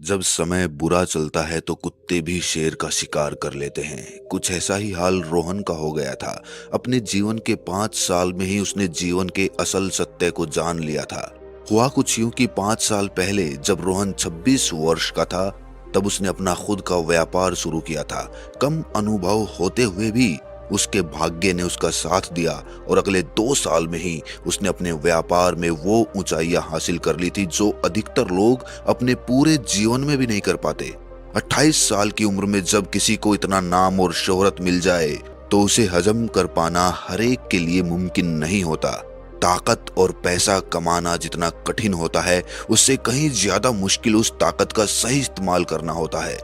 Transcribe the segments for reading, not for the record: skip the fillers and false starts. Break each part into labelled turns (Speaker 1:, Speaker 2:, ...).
Speaker 1: जब समय बुरा चलता है तो कुत्ते भी शेर का शिकार कर लेते हैं। कुछ ऐसा ही हाल रोहन का हो गया था। अपने जीवन के 5 साल में ही उसने जीवन के असल सत्य को जान लिया था। हुआ कुछ यूं कि 5 साल पहले जब रोहन 26 वर्ष का था, तब उसने अपना खुद का व्यापार शुरू किया था। कम अनुभव होते हुए भी उसके भाग्य ने उसका साथ दिया और अगले 2 साल में ही उसने अपने व्यापार में वो ऊंचाइयां हासिल कर ली थी जो अधिकतर लोग अपने पूरे जीवन में भी नहीं कर पाते। 28 साल की उम्र में जब किसी को इतना नाम और शोहरत मिल जाए तो उसे हजम कर पाना हर एक के लिए मुमकिन नहीं होता। ताकत और पैसा कमाना जितना कठिन होता है, उससे कहीं ज्यादा मुश्किल उस ताकत का सही इस्तेमाल करना होता है।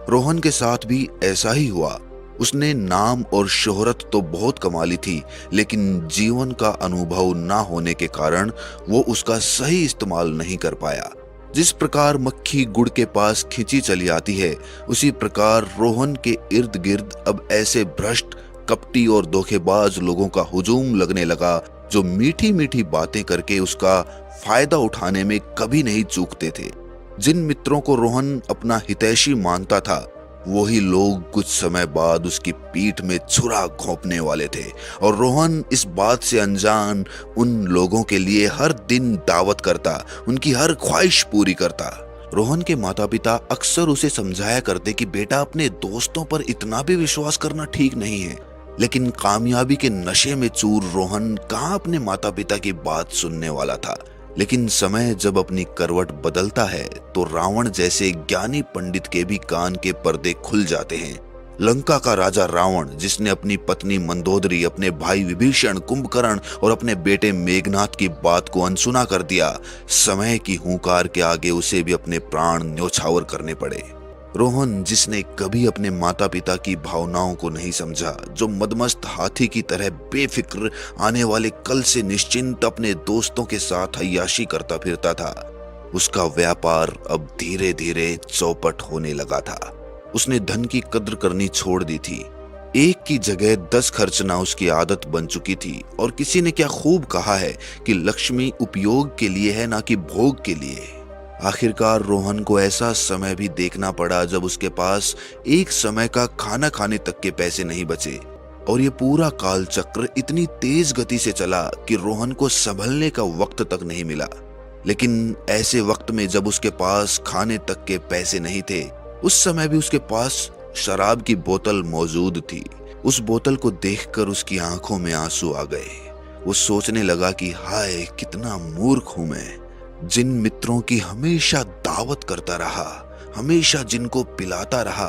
Speaker 1: रोहन के साथ भी ऐसा ही हुआ। उसने नाम और शोहरत तो बहुत कमा ली थी, लेकिन जीवन का अनुभव ना होने के कारण वो उसका सही इस्तेमाल नहीं कर पाया। जिस प्रकार मक्खी गुड़ के पास खिंची चली आती है, उसी प्रकार रोहन के इर्द गिर्द अब ऐसे भ्रष्ट, कपटी और धोखेबाज लोगों का हुजूम लगने लगा जो मीठी मीठी बातें करके उसका फायदा उठाने में कभी नहीं चूकते थे। जिन मित्रों को रोहन अपना हितैषी मानता था, वही लोग कुछ समय बाद उसकी पीठ में छुरा घोंपने वाले थे, और रोहन इस बात से अनजान उन लोगों के लिए हर दिन दावत करता, उनकी हर ख्वाहिश पूरी करता। रोहन के माता पिता अक्सर उसे समझाया करते कि बेटा, अपने दोस्तों पर इतना भी विश्वास करना ठीक नहीं है, लेकिन कामयाबी के नशे में चूर रोहन कहाँ अपने माता पिता की बात सुनने वाला था। लेकिन समय जब अपनी करवट बदलता है तो रावण जैसे ज्ञानी पंडित के भी कान के पर्दे खुल जाते हैं। लंका का राजा रावण, जिसने अपनी पत्नी मंदोदरी, अपने भाई विभीषण, कुंभकर्ण और अपने बेटे मेघनाथ की बात को अनसुना कर दिया, समय की हुंकार के आगे उसे भी अपने प्राण न्योछावर करने पड़े। रोहन, जिसने कभी अपने माता पिता की भावनाओं को नहीं समझा, जो मदमस्त हाथी की तरह बेफिक्र आने वाले कल से निश्चिंत अपने दोस्तों के साथ अय्याशी करता फिरता था, उसका व्यापार अब धीरे धीरे चौपट होने लगा था। उसने धन की कद्र करनी छोड़ दी थी। एक की जगह 10 खर्चना उसकी आदत बन चुकी थी, और किसी ने क्या खूब कहा है कि लक्ष्मी उपयोग के लिए है, ना कि भोग के लिए। आखिरकार रोहन को ऐसा समय भी देखना पड़ा जब उसके पास एक समय का खाना खाने तक के पैसे नहीं बचे, और ये पूरा काल चक्र इतनी तेज गति से चला कि रोहन को संभलने का वक्त तक नहीं मिला। लेकिन ऐसे वक्त में जब उसके पास खाने तक के पैसे नहीं थे, उस समय भी उसके पास शराब की बोतल मौजूद थी। उस बोतल को देखकर उसकी आंखों में आंसू आ गए। वो सोचने लगा कि हाय, कितना मूर्ख हूं मैं। जिन मित्रों की हमेशा दावत करता रहा, हमेशा जिनको पिलाता रहा,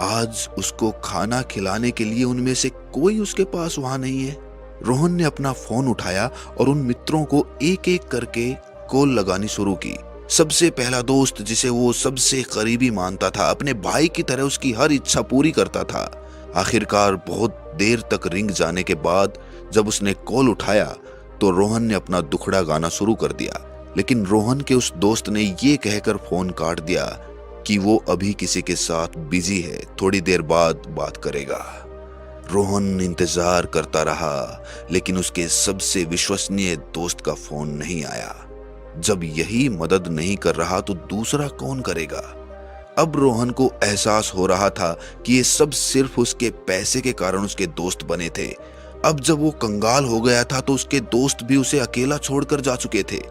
Speaker 1: आज उसको खाना खिलाने के लिए उनमें से कोई उसके पास वहां नहीं है। रोहन ने अपना फोन उठाया और उन मित्रों को एक एक करके कॉल लगानी शुरू की। सबसे पहला दोस्त, जिसे वो सबसे करीबी मानता था, अपने भाई की तरह उसकी हर इच्छा पूरी करता था। आखिरकार बहुत देर तक रिंग जाने के बाद जब उसने कॉल उठाया तो रोहन ने अपना दुखड़ा गाना शुरू कर दिया। लेकिन रोहन के उस दोस्त ने ये कहकर फोन काट दिया कि वो अभी किसी के साथ बिजी है, थोड़ी देर बाद बात करेगा। रोहन इंतजार करता रहा, लेकिन उसके सबसे विश्वसनीय दोस्त का फोन नहीं आया। जब यही मदद नहीं कर रहा तो दूसरा कौन करेगा? अब रोहन को एहसास हो रहा था कि ये सब सिर्फ उसके पैसे के कारण उसके दोस्त बने थे। अब जब वो कंगाल हो गया था तो उसके दोस्त भी उसे अकेला छोड़कर जा चुके थे।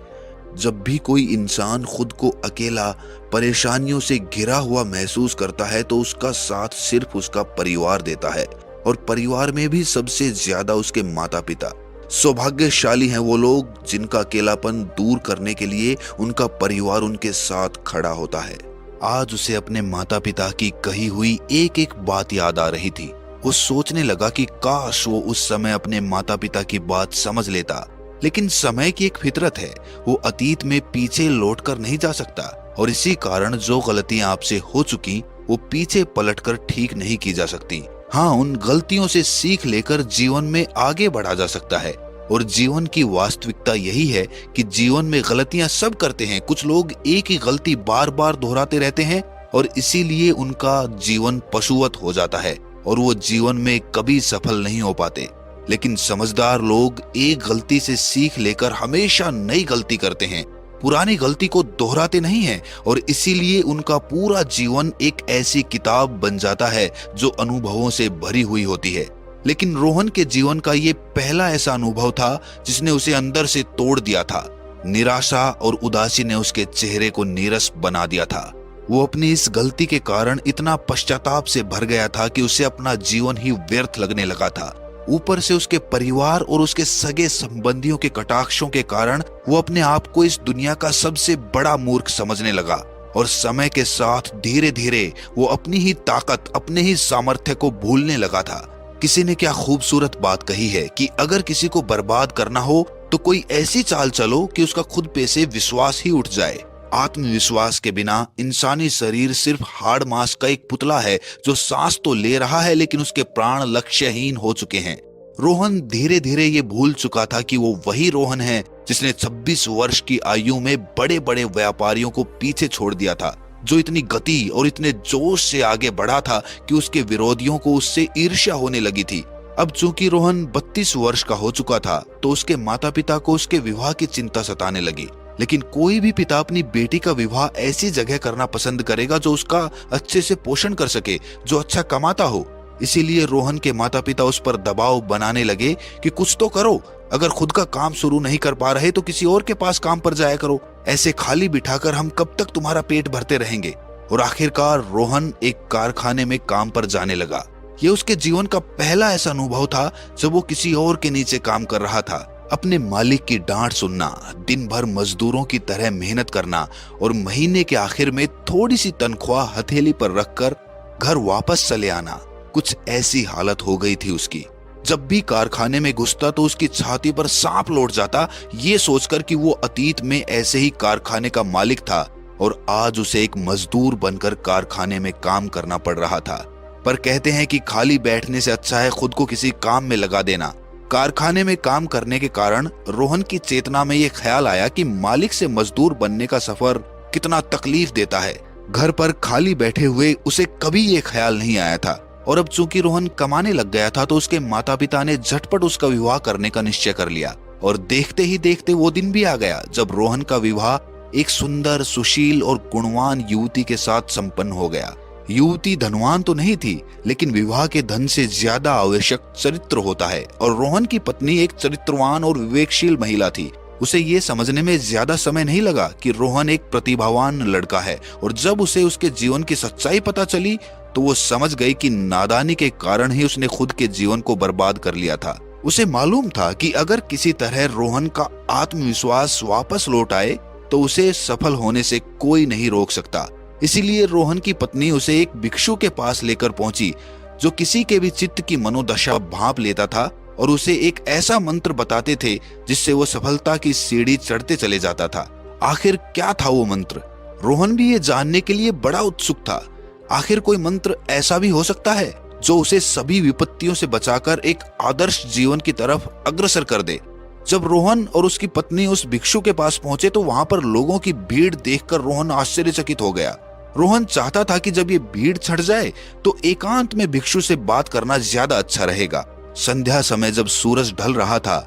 Speaker 1: जब भी कोई इंसान खुद को अकेला, परेशानियों से घिरा हुआ महसूस करता है तो उसका साथ सिर्फ उसका परिवार देता है, और परिवार में भी सबसे ज्यादा उसके माता पिता। सौभाग्यशाली हैं वो लोग जिनका अकेलापन दूर करने के लिए उनका परिवार उनके साथ खड़ा होता है। आज उसे अपने माता पिता की कही हुई एक एक बात याद आ रही थी। वो सोचने लगा कि काश वो उस समय अपने माता पिता की बात समझ लेता, लेकिन समय की एक फितरत है, वो अतीत में पीछे लौटकर नहीं जा सकता, और इसी कारण जो गलतियां आपसे हो चुकी वो पीछे पलटकर ठीक नहीं की जा सकती। हाँ, उन गलतियों से सीख लेकर जीवन में आगे बढ़ा जा सकता है, और जीवन की वास्तविकता यही है कि जीवन में गलतियां सब करते हैं। कुछ लोग एक ही गलती बार बार दोहराते रहते हैं और इसीलिए उनका जीवन पशुवत हो जाता है और वो जीवन में कभी सफल नहीं हो पाते। लेकिन समझदार लोग एक गलती से सीख लेकर हमेशा नई गलती करते हैं, पुरानी गलती को दोहराते नहीं हैं और इसीलिए उनका पूरा जीवन एक ऐसी किताब बन जाता है जो अनुभवों से भरी हुई होती है। लेकिन रोहन के जीवन का ये पहला ऐसा अनुभव था जिसने उसे अंदर से तोड़ दिया था। निराशा और उदासी ने उसके चेहरे को नीरस बना दिया था। वो अपनी इस गलती के कारण इतना पश्चाताप से भर गया था कि उसे अपना जीवन ही व्यर्थ लगने लगा था। ऊपर से उसके परिवार और उसके सगे संबंधियों के कटाक्षों के कारण वो अपने आप को इस दुनिया का सबसे बड़ा मूर्ख समझने लगा और समय के साथ धीरे धीरे वो अपनी ही ताकत, अपने ही सामर्थ्य को भूलने लगा था। किसी ने क्या खूबसूरत बात कही है कि अगर किसी को बर्बाद करना हो तो कोई ऐसी चाल चलो कि उसका खुद पे से विश्वास ही उठ जाए। आत्मविश्वास के बिना इंसानी शरीर सिर्फ हाड़ मांस का एक पुतला है जो सांस तो ले रहा है लेकिन उसके प्राण लक्ष्यहीन हो चुके हैं। रोहन धीरे धीरे ये भूल चुका था कि वो वही रोहन है जिसने 26 वर्ष की आयु में बड़े बड़े व्यापारियों को पीछे छोड़ दिया था, जो इतनी गति और इतने जोश से आगे बढ़ा था कि उसके विरोधियों को उससे ईर्ष्या होने लगी थी। अब चूंकि रोहन 32 वर्ष का हो चुका था तो उसके माता पिता को उसके विवाह की चिंता सताने लगी। लेकिन कोई भी पिता अपनी बेटी का विवाह ऐसी जगह करना पसंद करेगा जो उसका अच्छे से पोषण कर सके, जो अच्छा कमाता हो। इसीलिए रोहन के माता पिता उस पर दबाव बनाने लगे कि कुछ तो करो, अगर खुद का काम शुरू नहीं कर पा रहे तो किसी और के पास काम पर जाया करो, ऐसे खाली बिठाकर हम कब तक तुम्हारा पेट भरते रहेंगे। और आखिरकार रोहन एक कारखाने में काम पर जाने लगा। ये उसके जीवन का पहला ऐसा अनुभव था जब वो किसी और के नीचे काम कर रहा था। अपने मालिक की डांट सुनना, दिन भर मजदूरों की तरह मेहनत करना और महीने के आखिर में थोड़ी सी तनख्वाह हथेली पर रखकर घर वापस चले आना, कुछ ऐसी हालत हो गई थी उसकी। जब भी कारखाने में घुसता तो उसकी छाती पर सांप लौट जाता, ये सोचकर कि वो अतीत में ऐसे ही कारखाने का मालिक था और आज उसे एक मजदूर बनकर कारखाने में काम करना पड़ रहा था। पर कहते हैं कि खाली बैठने से अच्छा है खुद को किसी काम में लगा देना। कारखाने में काम करने के कारण रोहन की चेतना में यह ख्याल आया कि मालिक से मजदूर बनने का सफर कितना तकलीफ देता है। घर पर खाली बैठे हुए उसे कभी ये ख्याल नहीं आया था। और अब चूंकि रोहन कमाने लग गया था तो उसके माता पिता ने झटपट उसका विवाह करने का निश्चय कर लिया। और देखते ही देखते वो दिन भी आ गया जब रोहन का विवाह एक सुंदर, सुशील और गुणवान युवती के साथ संपन्न हो गया। युवती धनवान तो नहीं थी, लेकिन विवाह के धन से ज्यादा आवश्यक चरित्र होता है और रोहन की पत्नी एक चरित्रवान और विवेकशील महिला थी। उसे ये समझने में ज्यादा समय नहीं लगा कि रोहन एक प्रतिभावान लड़का है और जब उसे उसके जीवन की सच्चाई पता चली तो वो समझ गई कि नादानी के कारण ही उसने खुद के जीवन को बर्बाद कर लिया था। उसे मालूम था कि अगर किसी तरह रोहन का आत्मविश्वास वापस लौट आए तो उसे सफल होने से कोई नहीं रोक सकता। इसीलिए रोहन की पत्नी उसे एक भिक्षु के पास लेकर पहुंची जो किसी के भी चित्त की मनोदशा भांप लेता था और उसे एक ऐसा मंत्र बताते थे जिससे वो सफलता की सीढ़ी चढ़ते चले जाता था। आखिर क्या था वो मंत्र? रोहन भी ये जानने के लिए बड़ा उत्सुक था। आखिर कोई मंत्र ऐसा भी हो सकता है जो उसे सभी विपत्तियों से बचाकर एक आदर्श जीवन की तरफ अग्रसर कर दे। जब रोहन और उसकी पत्नी उस भिक्षु के पास पहुंचे तो वहां पर लोगों की भीड़ देखकर रोहन आश्चर्यचकित हो गया। रोहन चाहता था कि जब ये भीड़ छट जाए तो एकांत में भिक्षु से बात करना ज्यादा अच्छा रहेगा। संध्या समय जब सूरज ढल रहा था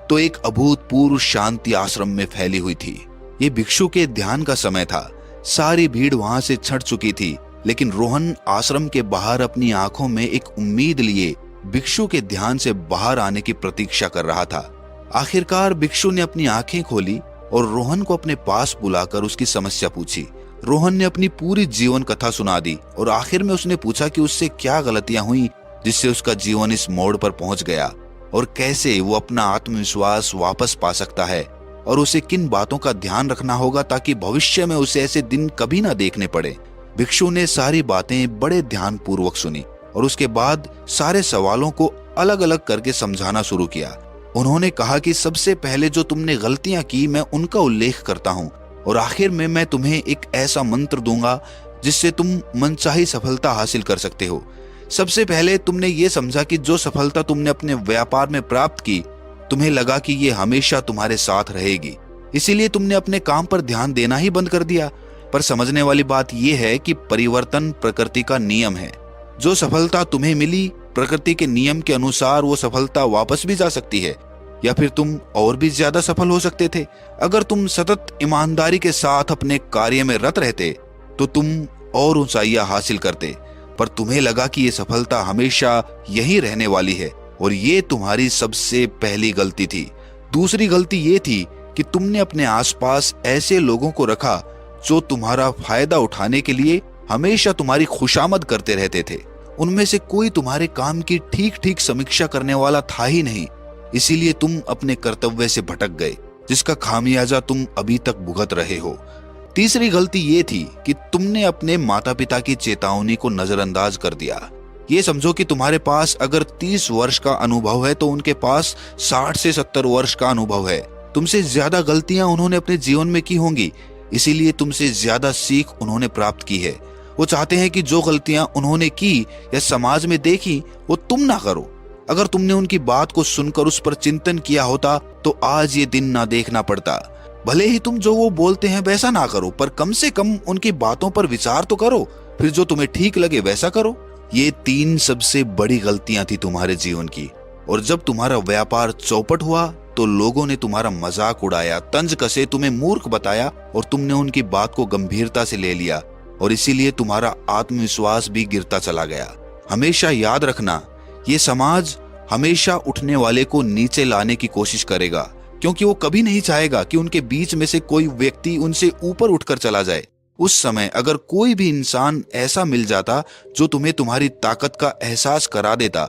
Speaker 1: तो एक अभूतपूर्व शांति आश्रम में फैली हुई थी। ये भिक्षु के ध्यान का समय था। सारी भीड़ वहां से छट चुकी थी, लेकिन रोहन आश्रम के बाहर अपनी आंखों में एक उम्मीद लिए भिक्षु के ध्यान से बाहर आने की प्रतीक्षा कर रहा था। आखिरकार भिक्षु ने अपनी आंखें खोली और रोहन को अपने पास बुलाकर उसकी समस्या पूछी। रोहन ने अपनी पूरी जीवन कथा सुना दी और आखिर में उसने पूछा कि उससे क्या गलतियां हुई जिससे उसका जीवन इस मोड़ पर पहुंच गया और कैसे वो अपना आत्मविश्वास वापस पा सकता है और उसे किन बातों का ध्यान रखना होगा ताकि भविष्य में उसे ऐसे दिन कभी ना देखने पड़े। भिक्षु ने सारी बातें बड़े ध्यान पूर्वक सुनी और उसके बाद सारे सवालों को अलग अलग करके समझाना शुरू किया। उन्होंने कहा कि सबसे पहले जो तुमने गलतियां की मैं उनका उल्लेख करता हूँ और आखिर में मैं तुम्हें एक ऐसा मंत्र दूंगा जिससे तुम मनचाही सफलता हासिल कर सकते हो। सबसे पहले तुमने ये समझा कि जो सफलता तुमने अपने व्यापार में प्राप्त की तुम्हें लगा कि ये हमेशा तुम्हारे साथ रहेगी, इसीलिए तुमने अपने काम पर ध्यान देना ही बंद कर दिया। पर समझने वाली बात यह है कि परिवर्तन प्रकृति का नियम है। जो सफलता तुम्हें मिली प्रकृति के नियम के अनुसार वो सफलता वापस भी जा सकती है। या फिर तुम और भी ज्यादा सफल हो सकते थे। अगर तुम सतत ईमानदारी के साथ अपने कार्य में रत रहते तो तुम और ऊंचाइयां हासिल करते, पर तुम्हें लगा कि ये सफलता हमेशा यहीं रहने वाली है, और ये तुम्हारी सबसे पहली गलती थी। दूसरी गलती ये थी कि तुमने अपने आसपास ऐसे लोगों को रखा जो तुम्हारा फायदा उठाने के लिए हमेशा तुम्हारी खुशामद करते रहते थे। उनमें से कोई तुम्हारे काम की ठीक ठीक समीक्षा करने वाला था ही नहीं, इसीलिए तुम अपने कर्तव्य से भटक गए, जिसका खामियाजा तुम अभी तक भुगत रहे हो। तीसरी गलती ये थी कि तुमने अपने माता पिता की चेतावनी को नजरअंदाज कर दिया। ये समझो कि तुम्हारे पास अगर 30 वर्ष का अनुभव है तो उनके पास 60 से 70 वर्ष का अनुभव है। तुमसे ज्यादा गलतियां उन्होंने अपने जीवन में की होंगी, इसीलिए तुमसे ज्यादा सीख उन्होंने प्राप्त की है। वो चाहते हैं कि जो गलतियां उन्होंने की या समाज में देखी वो तुम ना करो। अगर तुमने उनकी बात को सुनकर उस पर चिंतन किया होता तो आज ये दिन ना देखना पड़ता। भले ही तुम जो वो बोलते हैं वैसा ना करो, पर कम से कम उनकी बातों पर विचार तो करो, फिर जो तुम्हें ठीक लगे वैसा करो। ये 3 सबसे बड़ी गलतियां थी तुम्हारे जीवन की, और जब तुम्हारा व्यापार चौपट हुआ तो लोगों ने तुम्हारा मजाक उड़ाया, तंज कसे, तुम्हें मूर्ख बताया, और तुमने उनकी बात को गंभीरता से ले लिया, और इसीलिए तुम्हारा आत्मविश्वास भी गिरता चला गया। हमेशा याद रखना, ये समाज हमेशा उठने वाले को नीचे लाने की कोशिश करेगा, क्योंकि वो कभी नहीं चाहेगा कि उनके बीच में से कोई व्यक्ति उनसे ऊपर उठकर चला जाए। उस समय अगर कोई भी इंसान ऐसा मिल जाता जो तुम्हें तुम्हारी ताकत का एहसास करा देता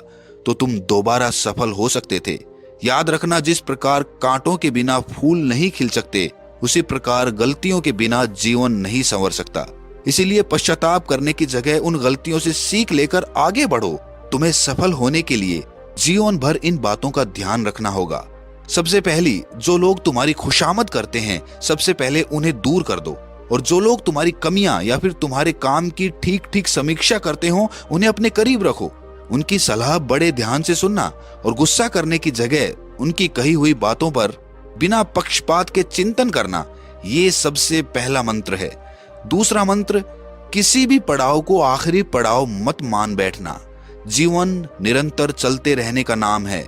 Speaker 1: तो तुम दोबारा सफल हो सकते थे। याद रखना, जिस प्रकार कांटों के बिना फूल नहीं खिल सकते, उसी प्रकार गलतियों के बिना जीवन नहीं संवर सकता। इसीलिए पश्चाताप करने की जगह उन गलतियों से सीख लेकर आगे बढ़ो। तुम्हें सफल होने के लिए जीवन भर इन बातों का ध्यान रखना होगा। सबसे पहली, जो लोग तुम्हारी खुशामद करते हैं सबसे पहले उन्हें दूर कर दो, और जो लोग तुम्हारी कमियां या फिर तुम्हारे काम की ठीक ठीक समीक्षा करते हो उन्हें अपने करीब रखो। उनकी सलाह बड़े ध्यान से सुनना, और गुस्सा करने की जगह उनकी कही हुई बातों पर बिना पक्षपात के चिंतन करना, ये सबसे पहला मंत्र है। दूसरा मंत्र, किसी भी पड़ाव को आखिरी पड़ाव मत मान बैठना। जीवन निरंतर चलते रहने का नाम है,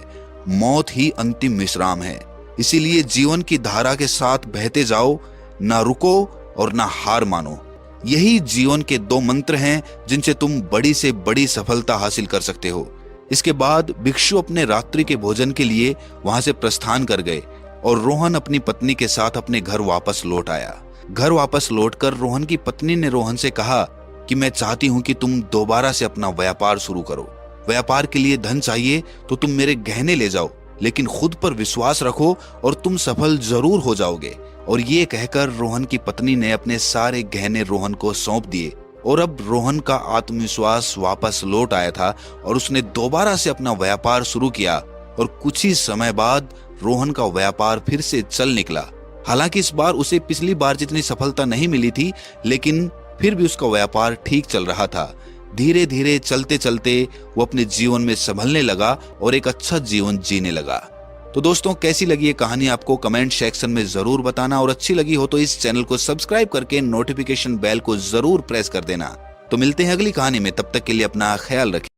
Speaker 1: मौत ही अंतिम विश्राम है। इसीलिए जीवन की धारा के साथ बहते जाओ, ना रुको और ना हार मानो। यही जीवन के 2 मंत्र हैं जिनसे तुम बड़ी से बड़ी सफलता हासिल कर सकते हो। इसके बाद भिक्षु अपने रात्रि के भोजन के लिए वहां से प्रस्थान कर गए, और रोहन अपनी पत्नी के साथ अपने घर वापस लौट आया। घर वापस लौटकर रोहन की पत्नी ने रोहन से कहा कि मैं चाहती हूं कि तुम दोबारा से अपना व्यापार शुरू करो। व्यापार के लिए धन चाहिए तो तुम मेरे गहने ले जाओ, लेकिन खुद पर विश्वास रखो और तुम सफल जरूर हो जाओगे। और ये कहकर रोहन की पत्नी ने अपने सारे गहने रोहन को सौंप दिए, और अब रोहन का आत्मविश्वास वापस लौट आया था और उसने दोबारा से अपना व्यापार शुरू किया, और कुछ ही समय बाद रोहन का व्यापार फिर से चल निकला। हालांकि इस बार उसे पिछली बार जितनी सफलता नहीं मिली थी, लेकिन फिर भी उसका व्यापार ठीक चल रहा था। धीरे धीरे चलते चलते वो अपने जीवन में संभलने लगा और एक अच्छा जीवन जीने लगा। तो दोस्तों, कैसी लगी ये कहानी आपको कमेंट सेक्शन में जरूर बताना, और अच्छी लगी हो तो इस चैनल को सब्सक्राइब करके नोटिफिकेशन बेल को जरूर प्रेस कर देना। तो मिलते हैं अगली कहानी में, तब तक के लिए अपना ख्याल रखें।